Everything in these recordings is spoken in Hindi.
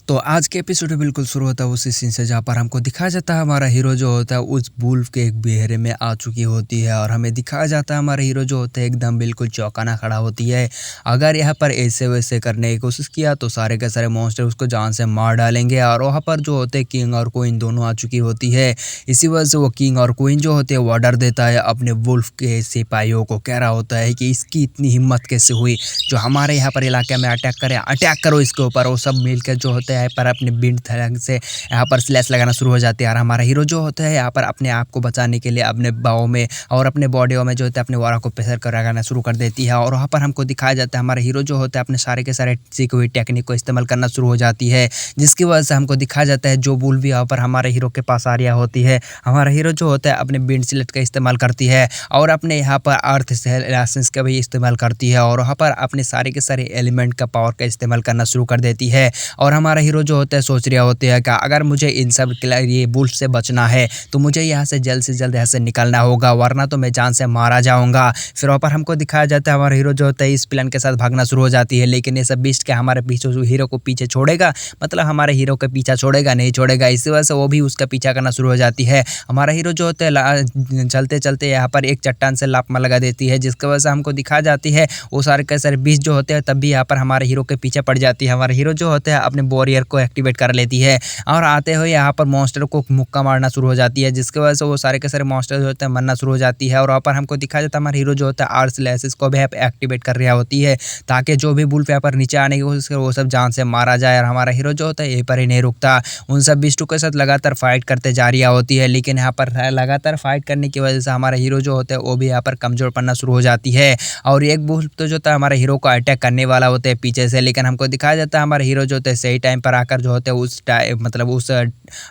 तो आज के एपिसोड में बिल्कुल शुरू होता है उसी सीन से जहाँ पर हमको दिखाया जाता है हमारा हीरो जो होता है उस वुल्फ के एक बेहरे में आ चुकी होती है और हमें दिखाया जाता है हमारा हीरो जो होता है एकदम बिल्कुल चौंकाना खड़ा होती है। अगर यहाँ पर ऐसे वैसे करने की कोशिश किया तो सारे के सारे मॉन्स्टर उसको जान से मार डालेंगे और वहाँ पर जो होते हैं किंग और क्वीन दोनों आ चुकी होती है। इसी वजह से वो किंग और क्वीन जो होते हैं वो ऑर्डर देता है अपने वुल्फ के सिपाहियों को, कह रहा होता है कि इसकी इतनी हिम्मत कैसे हुई जो हमारे यहाँ पर इलाके में अटैक करे, अटैक करो इसके ऊपर। वो सब मिलकर जो होते हैं पर अपने बिंड थैंग से यहाँ पर स्लैश लगाना शुरू हो जाती है और हमारा हीरो जो होता है यहाँ पर अपने आप को बचाने के लिए अपने बाहों में और अपने बॉडियों में जो होता है अपने वारा को प्रेशर कर लगाना शुरू कर देती है। और वहाँ पर हमको दिखाया जाता है हमारा हीरो जो होता है अपने सारे के सारे सीखी हुई टेक्निक को इस्तेमाल करना शुरू हो जाती है, जिसकी वजह से हमको दिखाया जाता है जो वुल्फ भी यहाँ पर हमारे हीरो के पास आ रही होती है। हमारा हीरो जो होता है अपने बिंड स्लेट का इस्तेमाल करती है और अपने यहाँ पर अर्थ लाइसेंस का भी इस्तेमाल करती है और वहाँ पर अपने सारे के सारे एलिमेंट का पावर का इस्तेमाल करना शुरू कर देती है। और हमारा हीरो जो होता है सोच रहा होता है कि अगर मुझे इन सब ये वुल्फ से बचना है तो मुझे यहाँ से जल्द यहाँ से निकलना होगा, वरना तो मैं जान से मारा जाऊंगा। फिर वहाँ पर हमको दिखाया जाता है हमारा हीरो जो होता है इस प्लान के साथ भागना शुरू हो जाती है, लेकिन ये सब बीस्ट के हमारे पीछे हीरो को पीछे छोड़ेगा, मतलब हमारे हीरो का पीछा छोड़ेगा नहीं छोड़ेगा। इसी वजह से वो भी उसका पीछा करना शुरू हो जाती है। हमारा हीरो जो होता है चलते चलते यहाँ पर एक चट्टान से लापमा लगा देती है, जिसकी वजह से हमको दिखाया जाती है वो सारे के सारे बीस्ट जो होते हैं तब भी यहाँ पर हमारे हीरो के पीछे पड़ जाती है। हमारा हीरो जो होता है अपने वॉरियर को एक्टिवेट कर लेती है और आते हुए यहाँ पर मॉन्स्टर को मुक्का मारना शुरू हो जाती है, जिसकी वजह से वो सारे के सारे मॉन्स्टर जो होते हैं मरना शुरू हो जाती है। और वहाँ पर हमको दिखाया जाता है हमारा हीरो जो होता है आर्ट्स लेसिस को भी एक्टिवेट कर रहा होती है ताकि जो भी वुल्फ यहाँ पर नीचे आने की कोशिश करे वो सब जान से मारा जाए। और हमारा हीरो जो होता है यहीं पर ही नहीं रुकता, उन सब बिस्टू के साथ लगातार फाइट करते जा रही होती है, लेकिन यहाँ पर लगातार फाइट करने की वजह से हमारा हीरो जो होता है वो भी यहाँ पर कमजोर पड़ना शुरू हो जाती है। और एक वुल्फ तो जो होता है हमारे हीरो को अटैक करने वाला होता है पीछे से, लेकिन हमको दिखाया जाता है हमारा हीरो जो होता है सही टाइम पर आकर जो होते हैं उस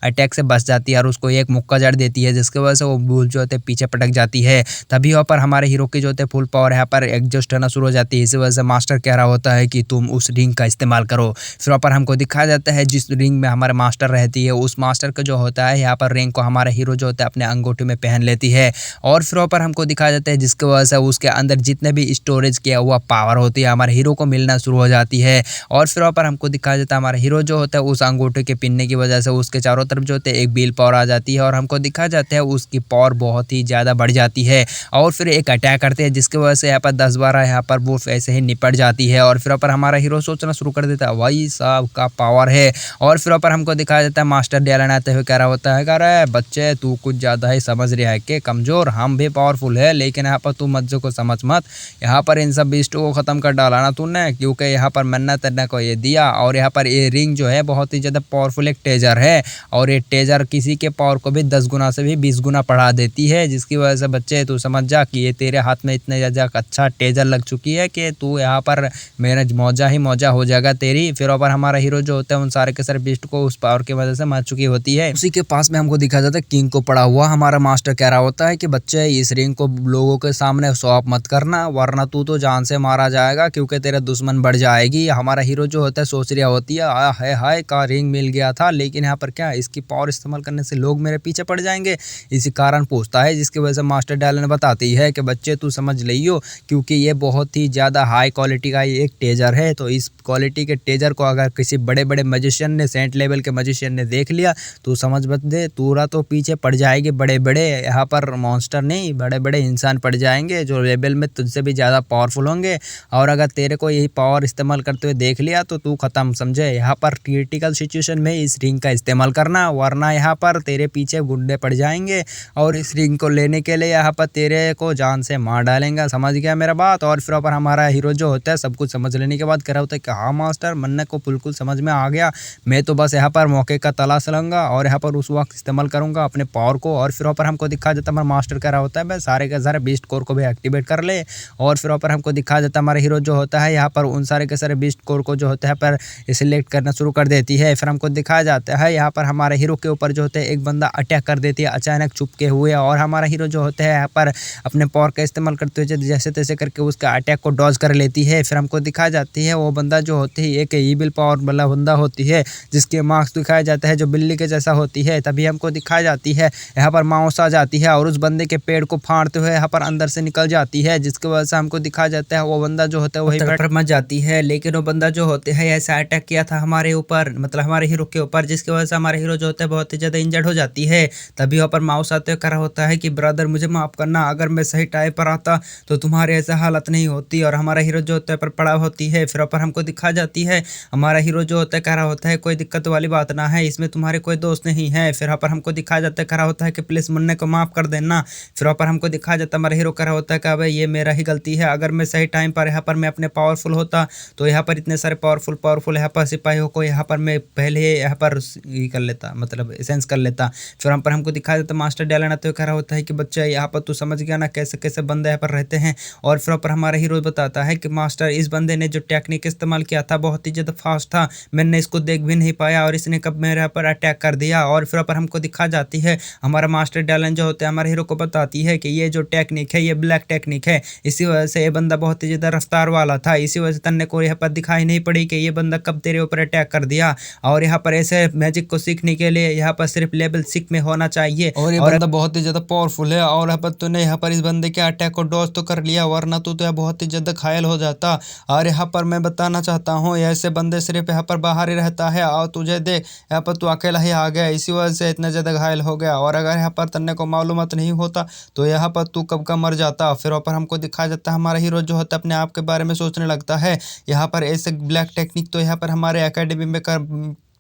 अटैक से बच जाती है और उसको एक मुक्का जड़ देती है, जिसकी वजह से वो वुल्फ जो होते हैं पीछे पटक जाती है। तभी वहाँ पर हमारे हीरो की जो होते हैं फुल पावर यहाँ पर एग्जॉस्ट होना शुरू हो जाती है। इसी वजह से मास्टर कह रहा होता है कि तुम उस रिंग का इस्तेमाल करो। फिर वहाँ पर हमको दिखाया जाता है जिस रिंग में हमारे मास्टर रहती है उस मास्टर का जो होता है यहाँ पर रिंग को हमारा हीरो जो होता है अपने अंगूठे में पहन लेती है। और फिर वहाँ पर हमको दिखाया जाता है जिसकी वजह से उसके अंदर जितने भी स्टोरेज किया हुआ पावर होती है हमारे हीरो को मिलना शुरू हो जाती है। और फिर वहाँ पर हमको दिखाया जाता है हमारा हीरो जो होता है उस अंगूठे के पिनने की वजह से उसके चारों तरफ जो होते हैं एक व्हील पावर आ जाती है और हमको दिखाया जाता है उसकी पावर बहुत ही ज़्यादा बढ़ जाती है और फिर एक अटैक करते हैं, जिसकी वजह से यहाँ पर 10-12 यहाँ पर वो ऐसे ही निपट जाती है। और फिर पर हमारा हीरो सोचना शुरू कर देता है भाई साहब का पावर है। और फिर पर हमको दिखाया जाता है मास्टर डैलन आते हुए कह रहा होता है अरे बच्चे तू कुछ ज़्यादा ही समझ रहा है कि कमज़ोर, हम भी पावरफुल है, लेकिन यहाँ पर तू मज्जों को समझ मत, यहाँ पर इन सब बीस्टों को ख़त्म कर डाला ना तूने, क्योंकि यहाँ पर मैंने तेरे को ये दिया और यहाँ पर ये रिंग जो है बहुत ही ज़्यादा पावरफुल एक टेजर है और ये टेजर किसी के पावर को भी 10 गुना से भी 20 गुना बढ़ा देती है, जिसकी वजह से बच्चे तू समझ जा कि ये तेरे हाथ में इतने ज़्यादा अच्छा टेजर लग चुकी है कि तू यहाँ पर मेरा मौजा ही मौजा हो जाएगा तेरी। फिर पर हमारा हीरो जो होता है उन सारे के सारे बीस्ट को उस पावर की वजह से मार चुकी होती है। उसी के पास में हमको दिखा जाता है किंग को पड़ा हुआ। हमारा मास्टर कह रहा होता है कि बच्चे इस रिंग को लोगों के सामने शो ऑफ मत करना, वरना तू तो जान से मारा जाएगा क्योंकि तेरे दुश्मन बढ़ जाएगी। हमारा हीरो जो होता है सोच रहा होती है हाय का रिंग मिल गया था, लेकिन यहाँ पर क्या इसकी पावर इस्तेमाल करने से लोग मेरे पीछे पड़ जाएंगे, इसी कारण पूछता है, जिसकी वजह से मास्टर डैलन बताती है कि बच्चे तू समझ लियो क्योंकि ये बहुत ही ज़्यादा हाई क्वालिटी का एक टेजर है, तो इस क्वालिटी के टेजर को अगर किसी बड़े बड़े मैजिशियन ने, सेंट लेवल के मैजिशियन ने देख लिया तो समझ मत दे पूरा तो पीछे पड़ जाएगी। बड़े बड़े यहाँ पर मॉन्स्टर नहीं, बड़े बड़े इंसान पड़ जाएंगे जो लेवल में तुझसे भी ज़्यादा पावरफुल होंगे, और अगर तेरे को यही पावर इस्तेमाल करते हुए देख लिया तो तू ख़त्म समझे। यहाँ पर क्रिटिकल सिचुएशन में इस रिंग का इस्तेमाल करना, वरना यहाँ पर तेरे पीछे गुंडे पड़ जाएंगे और इस रिंग को लेने के लिए यहाँ पर तेरे को जान से मार डालेंगे, समझ गया मेरा बात। और फिर पर हमारा हीरो जो होता है सब कुछ समझ लेने के बाद कह रहा होता है कि हाँ मास्टर मन्ने को बिल्कुल समझ में आ गया, मैं तो बस यहाँ पर मौके का तलाश लूँगा और यहाँ पर उस वक्त इस्तेमाल करूँगा अपने पावर को। और फिर पर हमको दिखा जाता है हमारा मास्टर कह रहा होता है मैं सारे के सारे बीस्ट कोर को भी एक्टिवेट कर ले। और फिर पर हमको दिखा जाता है हमारा हीरो जो होता है यहाँ पर उन सारे के सारे बीस्ट कोर को जो होता है पर सिलेक्ट करना शुरू कर देती है। फिर हमको दिखाया जाता है यहाँ पर हमारे हीरो के ऊपर जो होता है एक बंदा अटैक कर देती है अचानक चुपके हुए, और हमारा हीरो जो होता है यहाँ पर अपने पावर का इस्तेमाल करते हुए जैसे तैसे करके उसका अटैक को डॉज कर लेती है। फिर हमको दिखाया जाती है वो बंदा जो होती है एक ईविल पावर वाला बंदा होती है जिसके मार्क्स दिखाया जाता है जो बिल्ली के जैसा होती है। तभी हमको दिखाया जाती है यहाँ पर माउस आ जाती है और उस बंदे के पेड़ को फाड़ते हुए यहाँ पर अंदर से निकल जाती है, जिसकी वजह से हमको दिखाया जाता है वो बंदा जो होता है वही पर मच जाती है। लेकिन वो बंदा जो होते हैं ऐसा अटैक किया था हमारे हमारे ऊपर, मतलब हमारे हीरो के ऊपर, जिसकी वजह से हमारे हीरो जो होता है बहुत ही ज़्यादा इंजर्ड हो जाती है। तभी वहाँ पर माउस आते हुए कह रहा होता है कि ब्रदर मुझे माफ़ करना, अगर मैं सही टाइम पर आता तो तुम्हारे ऐसा हालत नहीं होती। और हमारा हीरो जो होता है पर पड़ा होती है, फिर ऊपर हमको दिखा जाती है हमारा हीरो जो होता है कह रहा होता है कोई दिक्कत वाली बात ना है, इसमें तुम्हारे कोई दोस्त नहीं है। फिर यहाँ पर हमको दिखा जाता है कह रहा होता है कि प्लीज़ मुन्ने को माफ़ कर देना। फिर यहाँ पर हमको दिखा जाता है हमारा हीरो कह रहा होता है कि भाई ये मेरा ही गलती है, अगर मैं सही टाइम पर यहाँ पर मैं अपने पावरफुल होता तो यहाँ पर इतने सारे पावरफुल यहाँ पर सिपाहियों को यहाँ पर मैं पहले यहाँ पर ये कर लेता, मतलब सेंस कर लेता। फिर हम पर हमको दिखा देता मास्टर डैलन आते हुए कह रहा होता है कि बच्चा यहाँ पर तू समझ गया ना कैसे कैसे बंदे यहाँ पर रहते हैं। और फिर पर हमारा हीरो बताता है कि मास्टर इस बंदे ने जो टेक्निक इस्तेमाल किया था बहुत ही ज़्यादा फास्ट था, मैंने इसको देख भी नहीं पाया और इसने कब मेरे यहाँ पर अटैक कर दिया। और फिर पर हमको दिखा जाती है हमारा मास्टर डैलन जो होता है हमारे हीरो को बताती है कि ये जो टेक्निक है ये ब्लैक टेक्निक है, इसी वजह से ये बंदा बहुत ही ज़्यादा रफ्तार वाला था, इसी वजह से तन्ने को यहाँ पर दिखाई नहीं पड़ी कि ये बंदा कब तेरे ऊपर अटैक कर दिया। और यहाँ पर ऐसे मैजिक को सीखने के लिए यहाँ पर सिर्फ लेवल 6 में होना चाहिए और ये बंदा बहुत ही ज़्यादा पावरफुल है। और यहाँ पर तूने यहाँ पर इस बंदे के अटैक को डॉज तो कर लिया, वरना तू तो बहुत ही ज़्यादा घायल हो जाता। और यहाँ पर मैं बताना चाहता हूँ ऐसे बंदे सिर्फ यहाँ पर बाहर ही रहता है और तुझे देख यहाँ पर तू अकेला ही आ गया, इसी वजह से इतना ज़्यादा घायल हो गया। और अगर यहाँ पर तन्ने को मालूमात नहीं होता तो यहाँ पर तू कब का मर जाता। फिर वहाँ पर हमको दिखाया जाता है हमारा हीरो जो होता है अपने आप के बारे में सोचने लगता है। यहाँ पर ऐसे ब्लैक टेक्निक तो यहाँ पर हमारे एकेडमी में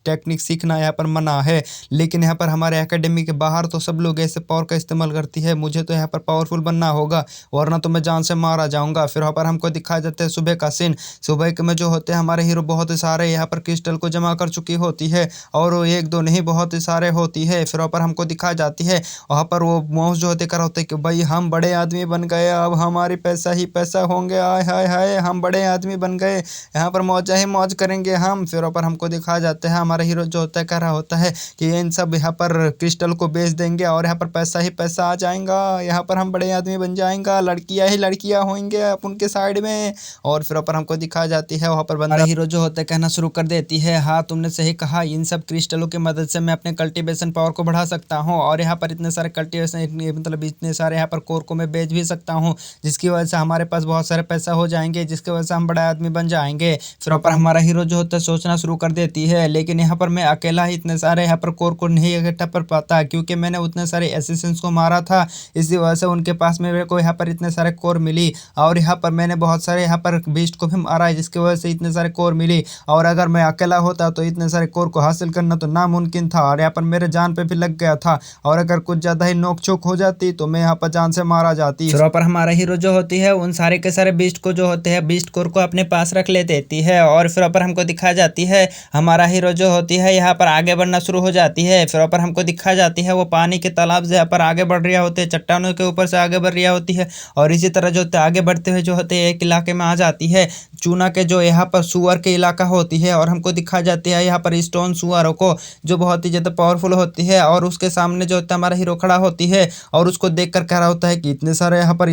टेक्निक सीखना यहाँ पर मना है, लेकिन यहाँ पर हमारे एकेडमी के बाहर तो सब लोग ऐसे पावर का इस्तेमाल करती है, मुझे तो यहाँ पर पावरफुल बनना होगा वरना तो मैं जान से मारा जाऊंगा। फिर वहाँ पर हमको दिखाया जाता है सुबह का सीन। सुबह के में जो होते हैं हमारे हीरो बहुत सारे यहाँ पर क्रिस्टल को जमा कर चुकी होती है और वो एक दो नहीं बहुत सारे होती है। फिर वहाँ पर हमको दिखाई जाती है वहाँ पर वो माउस जो होते कर होते कि भाई हम बड़े आदमी बन गए, अब हमारे पैसा ही पैसा होंगे, आय हाय हाय हम बड़े आदमी बन गए, यहाँ पर मौज ही मौज करेंगे हम। फिर वहाँ पर हमको दिखाया जाता है हमारा हीरो जो होता है कह रहा होता है कि इन सब यहाँ पर क्रिस्टल को बेच देंगे और यहाँ पर पैसा ही पैसा आ जाएगा, यहाँ पर हम बड़े आदमी बन जाएंगा, लड़कियां ही लड़कियां होंगे अब उनके साइड में। और फिर ऊपर हमको दिखाई जाती है वहाँ पर बंदा हीरो जो होता है कहना शुरू कर देती है हाँ तुमने सही कहा, इन सब क्रिस्टलों की मदद से मैं अपने कल्टीवेशन पावर को बढ़ा सकता हूँ और यहाँ पर इतने सारे कल्टीवेशन मतलब इतने सारे यहाँ पर कोर को मैं बेच भी सकता हूँ, जिसकी वजह से हमारे पास बहुत सारे पैसा हो जाएंगे, जिसकी वजह से हम बड़ा आदमी बन जाएंगे। फिर ऊपर हमारा हीरो जो होता है सोचना शुरू कर देती है लेकिन यहाँ पर मैं अकेला ही इतने सारे यहाँ पर कोर को नहीं इकट्ठा कर पाता क्योंकि मैंने उतने सारे एसिसेंस को मारा था, इसी वजह से उनके पास में मेरे को यहाँ पर इतने सारे कोर मिली। और यहाँ पर मैंने बहुत सारे यहाँ पर बीस्ट को भी मारा है जिसकी वजह से इतने सारे कोर मिली, और अगर मैं अकेला होता तो इतने सारे कोर को हासिल करना तो नामुमकिन था और यहाँ पर मेरे जान पे भी लग गया था, और अगर कुछ ज़्यादा ही नोक चोक हो जाती तो मैं यहाँ पर जान से मारा जाती। फिर पर हमारा हीरो जो होती है उन सारे के सारे बीस्ट को जो होते हैं बीस्ट कोर को अपने पास रख ले देती है। और फिर पर हमको दिखा जाती है हमारा हीरो जो होती है यहाँ पर आगे बढ़ना शुरू हो जाती है। फिर ऊपर हमको दिखा जाती है वो पानी के तालाब से यहाँ पर आगे बढ़ रही होती है, चट्टानों के ऊपर से आगे बढ़ रही होती है और इसी तरह जो आगे बढ़ते हुए जो होते हैं एक इलाके में आ जाती है चूना के जो यहाँ पर सुअर के इलाका होती है, और हमको दिखा जाती है यहाँ पर स्टोन सुअरों को जो बहुत ही ज़्यादा पावरफुल होती है। और उसके सामने जो होता है हमारा हीरो खड़ा होती है और उसको देख कर कह रहा होता है कि इतने सारे यहाँ पर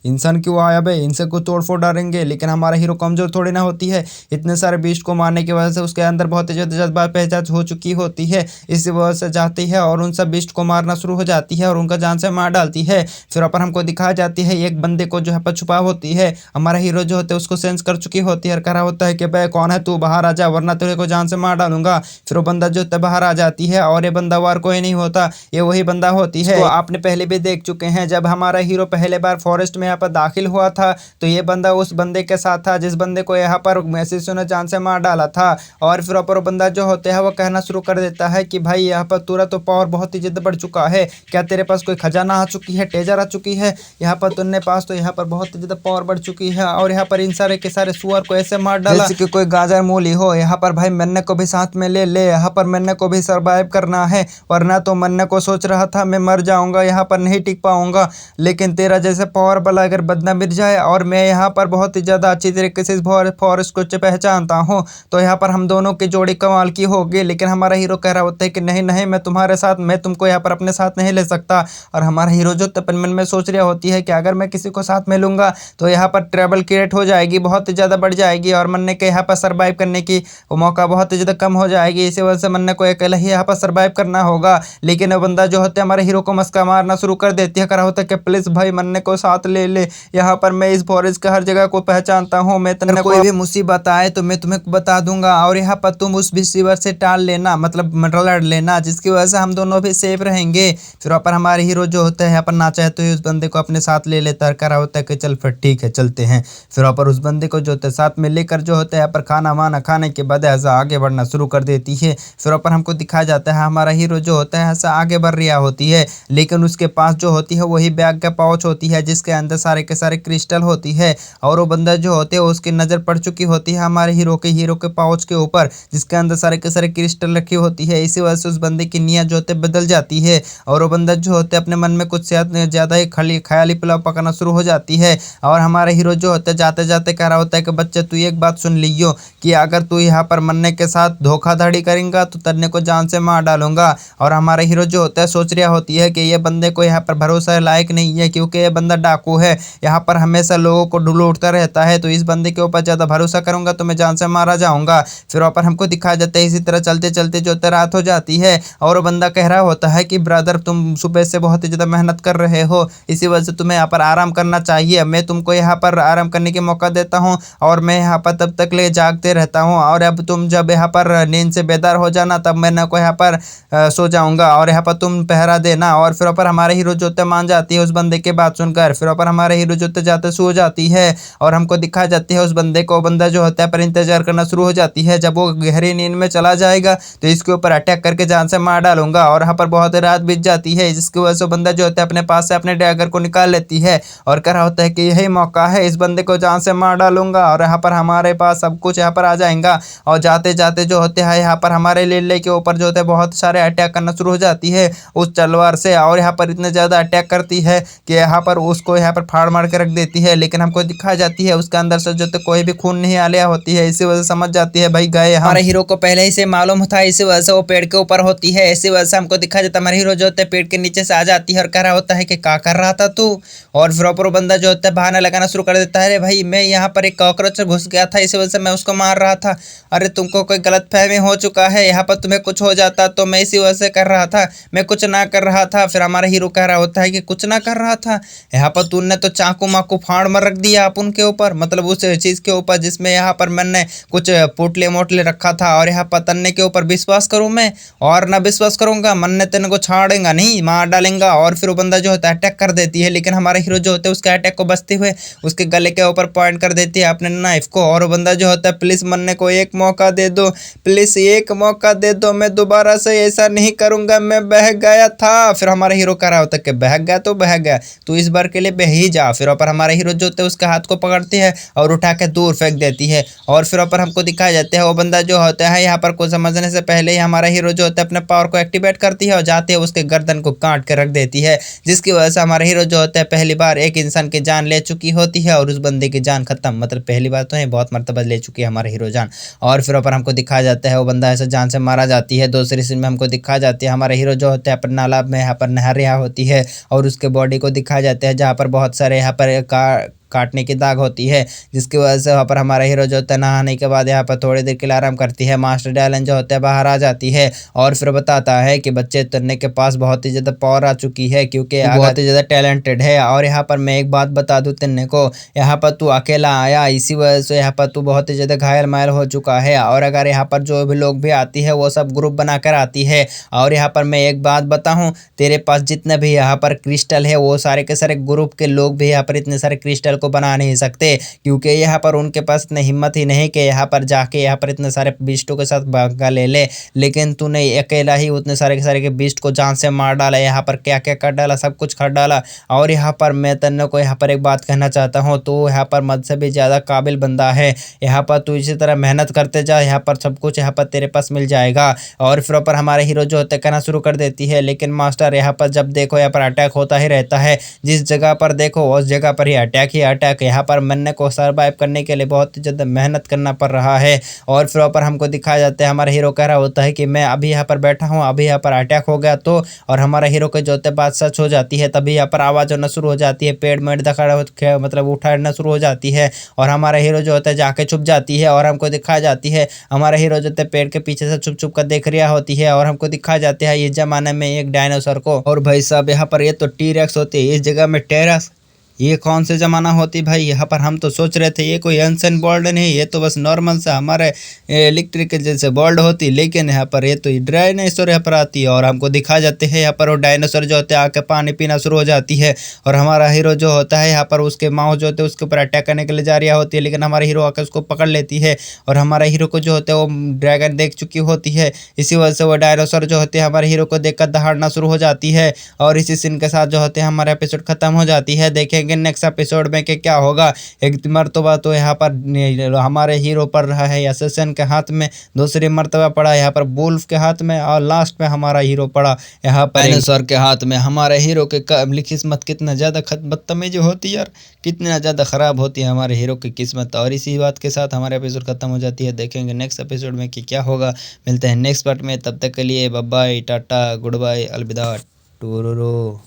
इंसान क्यों आया बे, इनसे को तोड़ फोड़ डालेंगे। लेकिन हमारा हीरो कमज़ोर थोड़ी ना होती है, इतने सारे बीस्ट को मारने की वजह से उसके अंदर बहुत ही ज़्यादा जज्बा पहचान हो चुकी होती है, इसी वजह से जाती है और उन सब बीस्ट को मारना शुरू हो जाती है और उनका जान से मार डालती है। फिर पर हमको दिखाया जाती है एक बंदे को जो है पर छुपा होती है, हमारा हीरो जो होता है उसको सेंस कर चुकी होती है और कह रहा होता है कि भाई कौन है तू, बाहर आ जा वरना तेरे को जान से मार डालूंगा। फिर वो बंदा जो होता है बाहर आ जाती है और ये बंदा वार कोई नहीं होता, ये वही बंदा होती है। तो आपने पहले भी देख चुके हैं जब हमारा हीरो पहले बार फॉरेस्ट में यहाँ पर दाखिल हुआ था तो ये बंदा उस बंदे के साथ था जिस बंदे को यहाँ पर मैसेज ने जान से मार डाला था। और फिर ऊपर बंदा जो होता है वो कहना शुरू कर देता है कि भाई यहाँ पर तुरा तो पावर बहुत ही ज़्यादा बढ़ चुका है, क्या तेरे पास कोई खजाना आ चुकी है, टेजर आ चुकी है, यहाँ पर तुमने पास तो यहाँ पर बहुत ही ज़्यादा पावर बढ़ चुकी है और यहाँ पर इन सारे के सारे सुअर को ऐसे मार डाला जैसे कि कोई गाजर मूली हो। यहाँ पर भाई मन्ने को भी साथ में ले ले, यहाँ पर मन्ने को भी सर्वाइव करना है वरना तो मन्ने को सोच रहा था मैं मर जाऊंगा, यहाँ पर नहीं टिक पाऊंगा, लेकिन तेरा जैसे पावर वाला अगर बदना मिल जाए और मैं यहाँ पर बहुत ही ज़्यादा अच्छी तरीके से इस फॉरेस्ट को पहचानता हूँ तो यहाँ पर हम दोनों की जोड़ी कमाल की होगी। लेकिन हमारा हीरो कह रहा होता है कि नहीं नहीं मैं तुम्हारे साथ, मैं तुमको यहाँ पर अपने साथ नहीं ले सकता। और हमारा हीरो जो तपन मन में सोच रही होती है कि अगर मैं किसी को साथ में लूँगा तो यहाँ पर ट्रैवल क्रिएट हो जाएगी, बहुत ही ज़्यादा बढ़ जाएगी और मन्ने के यहाँ पर सर्वाइव करने की मौका बहुत ही ज़्यादा कम हो जाएगी, इसी वजह से मन्ने को अकेला ही यहाँ पर सर्वाइव करना होगा। लेकिन वो बंदा जो होता है हमारे हीरो को मस्का मारना शुरू कर देती है, कह रहा होता है कि प्लीज़ भाई मन्ने को साथ ले ले, यहाँ पर मैं इस फॉरेस्ट के हर जगह को पहचानता हूँ, मैं तेरे कोई भी मुसीबत आए तो मैं तुम्हें बता दूंगा और यहाँ पर तुम उस रिसीवर से टाल लेना, मतलब लड़ लेना, जिसकी वजह से हम दोनों भी सेफ रहेंगे। फिर वहाँ पर हमारे हीरो जो होता है यहाँ पर ना चाहे तो उस बंदे को अपने साथ ले लेता है, करा होता है कि चल फिर ठीक है चलते हैं। फिर वहाँ पर उस बंदे को जो होता है साथ में लेकर जो होता है यहाँ पर खाना वाना खाने के बाद ऐसा आगे बढ़ना शुरू कर देती है। फिर वहाँ पर हमको दिखाया जाता है हमारा हीरो जो होता है ऐसा आगे बढ़ रहा होती है, लेकिन उसके पास जो होती है वही बैग का पाउच होती है जिसके अंदर सारे के सारे क्रिस्टल होती है। और वो बंदा जो होते है उसकी नज़र पड़ चुकी होती है हमारे हीरो के पाउच के ऊपर, जिसके अंदर सारे के सारे क्रिस्टल रखी होती है। इसी वजह से उस बंदे की नीयत जो होते बदल जाती है और वो बंदा जो होते अपने मन में कुछ ज़्यादा ही ख्याली पुलाव पकाना शुरू हो जाती है। और हमारा हीरो जो होता है जाते जाते कह रहा होता है कि बच्चे तू एक बात सुन लियो कि अगर तू यहाँ पर मरने के साथ धोखाधड़ी करेंगा तो तरने को जान से मार डालूंगा। और हमारा हीरो जो होता है सोच रहा होती है कि ये बंदे को यहाँ पर भरोसा लायक नहीं है, क्योंकि ये बंदा डाकू है, यहाँ पर हमेशा लोगों को लूटता रहता है, तो इस बंदे के ऊपर ज़्यादा भरोसा करूंगा तो मैं जान से मारा जाऊंगा। फिर वहाँ पर हमको दिखाया जाता है इसी तरह चलते चलते जो रात हो जाती है और वो बंदा कह रहा होता है कि ब्रदर तुम सुबह से बहुत ही ज़्यादा मेहनत कर रहे हो, इसी वजह से तुम्हें यहाँ पर आराम करना चाहिए, मैं तुमको यहाँ पर आराम करने के मौका देता हूँ और मैं यहाँ पर तब तक ले जागते रहता हूँ और अब तुम जब यहाँ पर नींद से बेदार हो जाना तब मैं ना को यहाँ पर सो जाऊंगा और यहाँ पर तुम पहरा देना। और फिर पर हमारे हीरो जोते मान जाती है उस बंदे की बात सुनकर। फिर पर हमारे हीरो जोते जाते सो जाती है और हमको दिखा जाती है उस बंदे को, बंदा जो होता है पर इंतजार करना शुरू हो जाती है, जब वो गहरी नींद में चला जाएगा तो इसके ऊपर अटैक करके जान से मार डालूंगा। और यहाँ पर बहुत रात बीत जाती है जिसकी वजह से बंदा जो होता है अपने पास से अपने डैगर को निकाल लेती है और कह रहा होता है कि यही मौका है, इस बंदे को जान से मार डालूंगा और यहाँ पर हमारे पास सब कुछ यहाँ पर आ जाएगा। और जाते जाते जो होते हैं यहाँ पर हमारे लीले के ऊपर जो होते हैं बहुत सारे अटैक करना शुरू हो जाती है उस तलवार से और यहाँ पर इतने ज़्यादा अटैक करती है कि यहाँ पर उसको यहाँ पर फाड़ मार के रख देती है। लेकिन हमको दिखाई जाती है उसके अंदर से जो तो कोई भी खून नहीं आलिया होती है, इसी वजह से समझ जाती है भाई गए। हमारे हीरो को पहले ही से मालूम था, इसी वजह से वो पेड़ के ऊपर होती है। इसी वजह से हमको दिखा जाता है हमारे हीरो जो होता है पेड़ के नीचे से आ जाती है और कह रहा होता है कि क्या कर रहा था तू। और फिर ऊपर बंदा जो होता है बहाना लगाना शुरू कर देता है, अरे भाई मैं यहाँ पर एक कॉकरोच से घुस गया था, इसी वजह से मैं उसको मार रहा था। अरे तुमको कोई गलत फहमी हो चुका है, यहाँ पर तुम्हें कुछ हो जाता तो मैं इसी वजह से कर रहा था, मैं कुछ ना कर रहा था। फिर हमारा हीरो कह रहा होता है कि कुछ ना कर रहा था, यहाँ पर तूने तो चाकू माकू फाड़ मार रख दिया अपन के ऊपर, मतलब उस चीज़ के ऊपर जिसमें यहाँ पर मैंने कुछ पोटले मोटले रखा था। और यहाँ पर तन्ने के ऊपर विश्वास करूँ मैं और ना विश्वास करूँगा, मन ने तेने को छाड़ेगा नहीं, मार डालेंगा। और फिर वो बंदा जो होता है अटैक कर देती है, लेकिन हमारा हीरो जो होता है उसके अटैक को बचते हुए उसके गले के ऊपर पॉइंट कर देती है अपने नाइफ को। और वो बंदा जो होता है प्लीज़ मन्ने को एक मौका दे दो, प्लीज़ एक मौका दे दो, मैं दोबारा से ऐसा नहीं करूँगा, मैं बह गया था। फिर हमारा हीरो कह रहा होता है कि बह गया तो बह गया, तो इस बार के लिए बह ही जा। फिर ऊपर हमारा हीरो जो होता है उसके हाथ को पकड़ती है और उठा के दूर फेंक देती है। और फिर ऊपर हमको दिखाया जाता है वो बंदा जो होता है यहाँ पर कुछ समझने से पहले ही हमारा हीरो जो होता है अपने पावर को एक्टिवेट करती है और जाते हैं उसके गर्दन को काट के रख देती है, जिसकी वजह से हमारा हीरो जो होता है पहली बार एक इंसान की जान ले चुकी होती है और उस बंदे की जान खत्म, मतलब पहली बार तो है, बहुत मरतबा ले चुकी है हमारा हीरो जान। और फिर ऊपर हमको दिखाया जाता है वो बंदा ऐसा जान से मारा जाती है। दूसरी सीन में हमको दिखाया जाती है हमारा हीरो जो होता है अपने नालाब में यहाँ पर नहा रहा होती है और उसके बॉडी को दिखाया जाता है जहाँ पर बहुत सारे यहाँ पर काटने की दाग होती है, जिसकी वजह से वहाँ पर हमारा हीरो जो होता है नहाने के बाद यहाँ पर थोड़ी देर के लिए आराम करती है। मास्टर डैलन जो होता है बाहर आ जाती है और फिर बताता है कि बच्चे तन्ने के पास बहुत ही ज़्यादा पावर आ चुकी है, क्योंकि बहुत ही ज़्यादा टैलेंटेड है। और यहाँ पर मैं एक बात बता दूँ तन्ने को, यहाँ पर तू अकेला आया, इसी वजह से यहाँ पर तू बहुत ही ज़्यादा घायल मायल हो चुका है। और अगर यहाँ पर जो भी लोग भी आती है वो सब ग्रुप बना कर आती है। और यहाँ पर मैं एक बात बताऊँ, तेरे पास जितने भी यहाँ पर क्रिस्टल है वो सारे के सारे ग्रुप के लोग भी यहाँ पर इतने सारे क्रिस्टल को बना नहीं सकते, क्योंकि यहाँ पर उनके पास इतनी हिम्मत ही नहीं कि यहाँ पर जाके यहाँ पर इतने सारे बीस्टों के साथ भागा ले ले। लेकिन तूने अकेला ही उतने सारे के सारे के बीस्ट को जान से मार डाला, यहाँ पर क्या क्या कर डाला, सब कुछ कर डाला। और यहाँ पर मैं तन्ने को यहाँ पर एक बात कहना चाहता हूँ, तो यहाँ पर मद से भी ज़्यादा काबिल बंदा है, यहाँ पर तू इसी तरह मेहनत करते जा, यहाँ पर सब कुछ यहाँ पर तेरे पास मिल जाएगा। और फिर ऊपर हमारे हीरो जो होते कहना शुरू कर देती है, लेकिन मास्टर यहाँ पर जब देखो यहाँ पर अटैक होता ही रहता है, जिस जगह पर देखो उस जगह पर ही अटैक। यहाँ पर मन्ने को सर्वाइव करने के लिए बहुत ही ज़्यादा मेहनत करना पड़ रहा है। और फिर ऊपर हमको दिखाया जाता है हमारा हीरो कह रहा होता है कि मैं अभी यहाँ पर बैठा हूँ, अभी यहाँ पर अटैक हो गया तो। और हमारा हीरो के जो होते बात सच हो जाती है, तभी यहाँ पर आवाज़ होना शुरू हो जाती है, पेड़ मेड़ दखड़ा मतलब उठाना शुरू हो जाती है और हमारा हीरो जो होता है जाके छुप जाती है। और हमको दिखाया जाती है हमारा हीरो जो होता है पेड़ के पीछे से छुप छुप कर देख रहा होती है। और हमको दिखाया जाता है इस जमाने में एक डायनासोर को, और भाई साहब यहाँ पर ये तो टी-रेक्स होती है, इस जगह में टेरस ये कौन से ज़माना होती भाई, यहाँ पर हम तो सोच रहे थे ये कोई एंशिएंट वर्ल्ड नहीं, ये तो बस नॉर्मल सा हमारे इलेक्ट्रिक जैसे वर्ल्ड होती, लेकिन यहाँ पर ये तो डायनासोर यहाँ पर आती है और हमको दिखा जाते हैं यहाँ पर वो डायनासोर जो होते हैं आके पानी पीना शुरू हो जाती है और हमारा हीरो जो होता है यहाँ पर उसके माँ जो होते हैं उसके ऊपर अटैक करने के लिए जा रही होती है, लेकिन हमारा हीरो आकर उसको पकड़ लेती है और हमारा हीरो को जो होता है वो ड्रैगन देख चुकी होती है। इसी वजह से वो डायनासोर जो होते हैं हमारे हीरो को देखकर दहाड़ना शुरू हो जाती है और इसी सीन के साथ जो होते हैं हमारा एपिसोड खत्म हो जाती है। देखेंगे नेक्स्ट एपिसोड में कि क्या होगा। एक मर्तबा तो यहाँ पर हमारे हीरो पर रहा है असैसिन के हाथ में, दूसरी मर्तबा पड़ा यहाँ पर वुल्फ के हाथ में और लास्ट में हमारा हीरो पड़ा यहाँ पर डायनासोर के हाथ में। हमारे हीरो के किस्मत कितना ज़्यादा बदतमीजी होती है यार, कितना ज़्यादा ख़राब होती है हमारे हीरो की किस्मत। और इसी बात के साथ हमारे एपिसोड खत्म हो जाती है। देखेंगे नेक्स्ट एपिसोड में कि क्या होगा। मिलते हैं नेक्स्ट पार्ट में, तब तक के लिए bye bye, tata, goodbye, अलविदा, टूरूरू।